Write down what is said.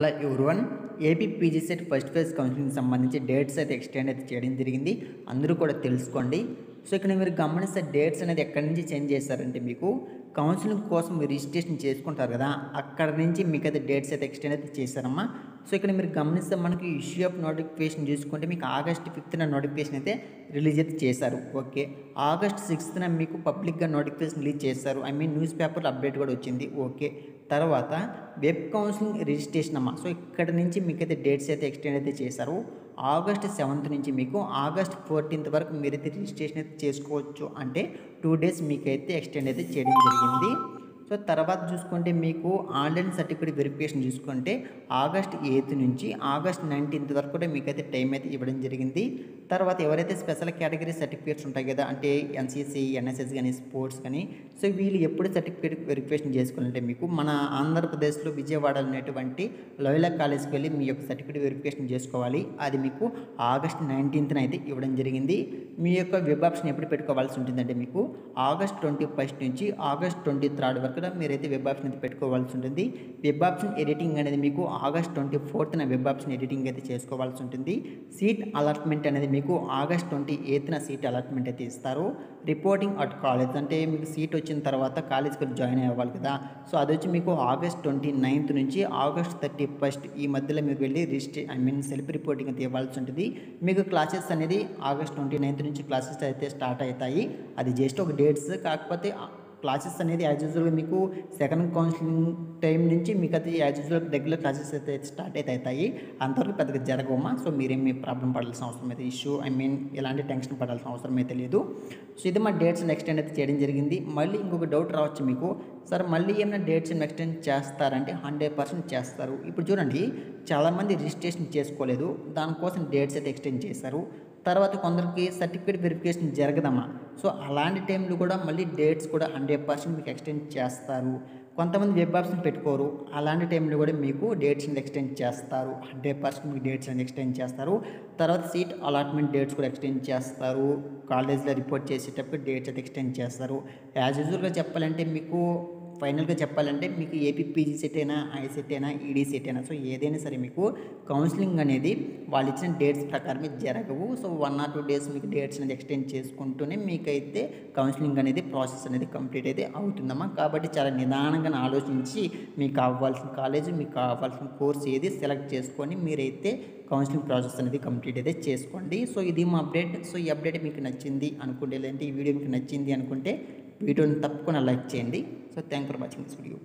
Hello everyone. AP PG CET first phase కౌన్సిలింగ్కి సంబంధించి dates అయితే ఎక్స్టెండ్ అయితే చేయడం జరిగింది. అందరూ కూడా తెలుసుకోండి. సో ఇక్కడ మీరు గమనిస్తే డేట్స్ అనేది ఎక్కడి నుంచి చేంజ్ చేశారంటే మీకు కౌన్సిలింగ్ కోసం మీరు రిజిస్ట్రేషన్ చేసుకుంటారు కదా, అక్కడ నుంచి మీకు అయితే డేట్స్ అయితే ఎక్స్టెండ్ అయితే చేశారమ్మా. సో ఇక్కడ మీరు గమనిస్తే మనకి ఇష్యూ ఆఫ్ నోటిఫికేషన్ చూసుకుంటే మీకు ఆగస్ట్ 5th నోటిఫికేషన్ అయితే రిలీజ్ అయితే చేశారు. ఓకే, ఆగస్ట్ 6th మీకు పబ్లిక్గా నోటిఫికేషన్ రిలీజ్ చేశారు. న్యూస్ పేపర్లో అప్డేట్ కూడా వచ్చింది. ఓకే, తర్వాత వెబ్ కౌన్సిలింగ్ రిజిస్ట్రేషన్ అమ్మా. సో ఇక్కడ నుంచి మీకైతే డేట్స్ అయితే ఎక్స్టెండ్ అయితే చేశారు. ఆగస్ట్ 7th నుంచి మీకు ఆగస్ట్ 14th వరకు మీరైతే రిజిస్ట్రేషన్ అయితే చేసుకోవచ్చు. అంటే 2 days మీకైతే ఎక్స్టెండ్ అయితే చేయడం జరిగింది. సో తర్వాత చూసుకుంటే మీకు ఆన్లైన్ సర్టిఫికేట్ వెరిఫికేషన్ చూసుకుంటే ఆగస్ట్ 8th నుంచి ఆగస్ట్ 19th వరకు కూడా మీకైతే టైం అయితే ఇవ్వడం జరిగింది. తర్వాత ఎవరైతే స్పెషల్ కేటగిరీ సర్టిఫికేట్స్ ఉంటాయి కదా, అంటే ఎన్సీసీ, ఎన్ఎస్ఎస్ కానీ, స్పోర్ట్స్ కానీ, సో వీళ్ళు ఎప్పుడు సర్టిఫికేట్ వెరిఫికేషన్ చేసుకోవాలంటే మీకు మన ఆంధ్రప్రదేశ్లో విజయవాడ అనేటువంటి లోయలా కాలేజ్కి వెళ్ళి మీ యొక్క సర్టిఫికేట్ వెరిఫికేషన్ చేసుకోవాలి. అది మీకు ఆగస్ట్ 19th అయితే ఇవ్వడం జరిగింది. మీ యొక్క వెబ్ ఆప్షన్ ఎప్పుడు పెట్టుకోవాల్సి ఉంటుందంటే మీకు ఆగస్ట్ 21st నుంచి ఆగస్ట్ 23rd వరకు మీరైతే వెబ్ ఆప్షన్ అయితే పెట్టుకోవాల్సి ఉంటుంది. వెబ్ ఆప్షన్ ఎడిటింగ్ అనేది మీకు August 24th web option editing అయితే చేసుకోవాల్సి ఉంటుంది. సీట్ అలాట్మెంట్ అనేది మీకు ఆగస్ట్ 28th సీట్ అలాట్మెంట్ అయితే ఇస్తారు. రిపోర్టింగ్ అట్ కాలేజ్ అంటే మీకు సీట్ వచ్చిన తర్వాత కాలేజ్కి జాయిన్ అవ్వాలి కదా, సో అది వచ్చి మీకు ఆగస్ట్ 29th నుంచి ఆగస్ట్ 31st ఈ మధ్యలో మీకు వెళ్ళి సెల్ఫ్ రిపోర్టింగ్ అయితే ఇవ్వాల్సి ఉంటుంది. మీకు క్లాసెస్ అనేది ఆగస్ట్ 29th నుంచి క్లాసెస్ అయితే స్టార్ట్ అవుతాయి. అది జస్ట్ ఒక డేట్స్, కాకపోతే క్లాసెస్ అనేది యాజ్ యూజువల్గా మీకు సెకండ్ కౌన్సిలింగ్ టైం నుంచి మీకు అది యాజ్ యూజువల్ రెగ్యులర్ క్లాసెస్ అయితే స్టార్ట్ అయితే అవుతాయి. అంతవరకు పెద్దగా జరగవమ్మా. సో మీరేమీ ప్రాబ్లం పడాల్సిన అవసరం అయితే ఎలాంటి టెన్షన్ పడాల్సిన అవసరం అయితే లేదు. సో ఇది మా డేట్స్ ఎక్స్టెండ్ అయితే చేయడం జరిగింది. మళ్ళీ ఇంకొక డౌట్ రావచ్చు మీకు, సార్ మళ్ళీ ఏమైనా డేట్స్ ఎక్స్టెండ్ చేస్తారంటే 100% చేస్తారు. ఇప్పుడు చూడండి, చాలామంది రిజిస్ట్రేషన్ చేసుకోలేదు, దానికోసం డేట్స్ అయితే ఎక్స్టెండ్ చేశారు. తర్వాత కొందరికి సర్టిఫికేట్ వెరిఫికేషన్ జరగదమ్మా. సో అలాంటి టైంలో కూడా మళ్ళీ డేట్స్ కూడా 100% మీకు ఎక్స్టెండ్ చేస్తారు. కొంతమంది వెబ్ ఆప్షన్ పెట్టుకోరు, అలాంటి టైంలో కూడా మీకు డేట్స్ ఎక్స్టెండ్ చేస్తారు. 100% మీకు డేట్స్ ఎక్స్టెండ్ చేస్తారు. తర్వాత సీట్ అలాట్మెంట్ డేట్స్ కూడా ఎక్స్టెండ్ చేస్తారు. కాలేజ్లో రిపోర్ట్ చేసేటప్పుడు డేట్స్ అయితే ఎక్స్టెండ్ చేస్తారు. యాజ్ యూజువల్గా చెప్పాలంటే మీకు ఫైనల్గా చెప్పాలంటే మీకు ఏపీ పీజీ సెట్ అయినా, ఐసెట్ అయినా, ఈడీ సెట్ అయినా, సో ఏదైనా సరే మీకు కౌన్సిలింగ్ అనేది వాళ్ళు ఇచ్చిన డేట్స్ ప్రకారమే జరగవు. సో 1 or 2 days మీకు డేట్స్ అనేది ఎక్స్టెండ్ చేసుకుంటూనే మీకైతే కౌన్సిలింగ్ అనేది ప్రాసెస్ అనేది కంప్లీట్ అయితే అవుతుందమ్మా. కాబట్టి చాలా నిదానంగా ఆలోచించి మీకు కావాల్సిన కాలేజ్, మీకు కావాల్సిన కోర్స్ ఏది సెలెక్ట్ చేసుకొని మీరైతే కౌన్సిలింగ్ ప్రాసెస్ అనేది కంప్లీట్ అయితే చేసుకోండి. సో ఇది మా అప్డేట్. సో ఈ అప్డేట్ మీకు నచ్చింది అనుకుంటే, లేదంటే ఈ వీడియో మీకు నచ్చింది అనుకుంటే వీడియోని తప్పకుండా లైక్ చేయండి. So thank for watching this video.